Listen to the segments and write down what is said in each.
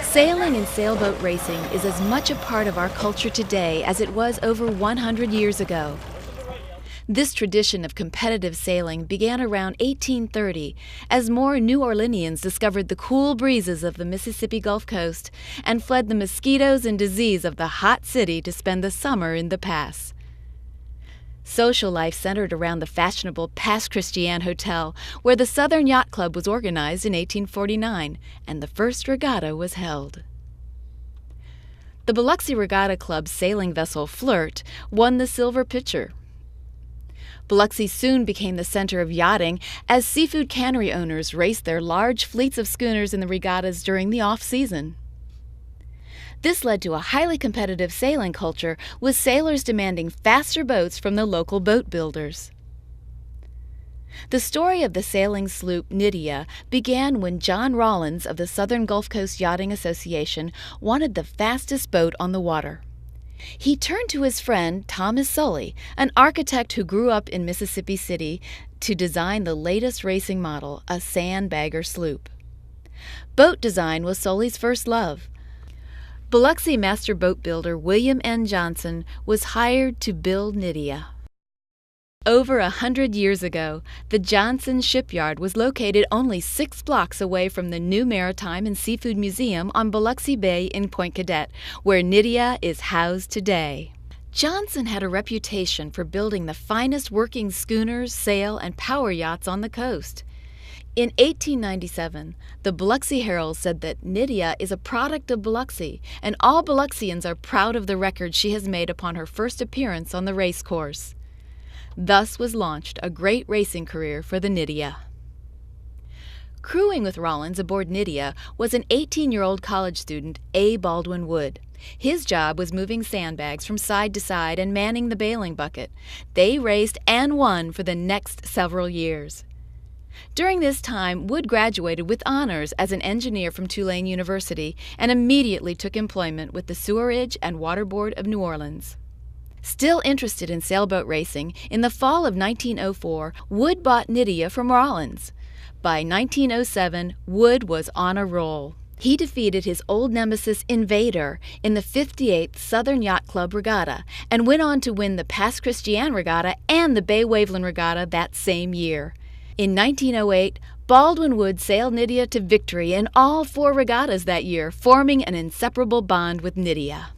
Sailing and sailboat racing is as much a part of our culture today as it was over 100 years ago. This tradition of competitive sailing began around 1830 as more New Orleanians discovered the cool breezes of the Mississippi Gulf Coast and fled the mosquitoes and disease of the hot city to spend the summer in the pass. Social life centered around the fashionable Pass Christian Hotel, where the Southern Yacht Club was organized in 1849, and the first regatta was held. The Biloxi Regatta Club's sailing vessel Flirt won the silver pitcher. Biloxi soon became the center of yachting as seafood cannery owners raced their large fleets of schooners in the regattas during the off-season. This led to a highly competitive sailing culture, with sailors demanding faster boats from the local boat builders. The story of the sailing sloop Nydia began when John Rawlins of the Southern Gulf Coast Yachting Association wanted the fastest boat on the water. He turned to his friend Thomas Sully, an architect who grew up in Mississippi City, to design the latest racing model, a sandbagger sloop. Boat design was Sully's first love. Biloxi master boat builder William N. Johnson was hired to build Nydia. Over 100 years ago, the Johnson Shipyard was located only 6 blocks away from the new Maritime and Seafood Museum on Biloxi Bay in Point Cadet, where Nydia is housed today. Johnson had a reputation for building the finest working schooners, sail, and power yachts on the coast. In 1897, the Biloxi Herald said that Nydia is a product of Biloxi, and all Biloxians are proud of the record she has made upon her first appearance on the race course. Thus was launched a great racing career for the Nydia. Crewing with Rawlins aboard Nydia was an 18-year-old college student, A. Baldwin Wood. His job was moving sandbags from side to side and manning the bailing bucket. They raced and won for the next several years. During this time, Wood graduated with honors as an engineer from Tulane University and immediately took employment with the Sewerage and Water Board of New Orleans. Still interested in sailboat racing, in the fall of 1904, Wood bought Nydia from Rawlins. By 1907, Wood was on a roll. He defeated his old nemesis Invader in the 58th Southern Yacht Club Regatta and went on to win the Pass Christian Regatta and the Bay Waveland Regatta that same year. In 1908, Baldwin Wood sailed Nydia to victory in all 4 regattas that year, forming an inseparable bond with Nydia.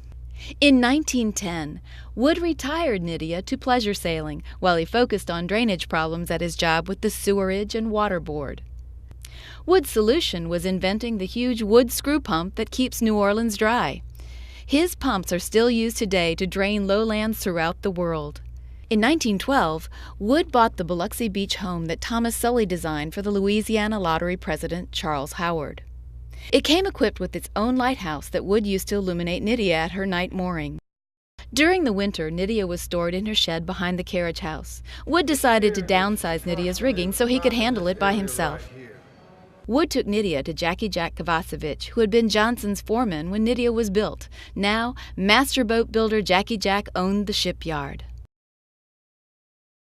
In 1910, Wood retired Nydia to pleasure sailing while he focused on drainage problems at his job with the Sewerage and Water Board. Wood's solution was inventing the huge wood screw pump that keeps New Orleans dry. His pumps are still used today to drain lowlands throughout the world. In 1912, Wood bought the Biloxi Beach home that Thomas Sully designed for the Louisiana Lottery president Charles Howard. It came equipped with its own lighthouse that Wood used to illuminate Nydia at her night mooring. During the winter, Nydia was stored in her shed behind the carriage house. Wood decided to downsize Nydia's rigging so he could handle it by himself. Wood took Nydia to Jackie Jack Kovacevic, who had been Johnson's foreman when Nydia was built. Now, master boat builder Jackie Jack owned the shipyard.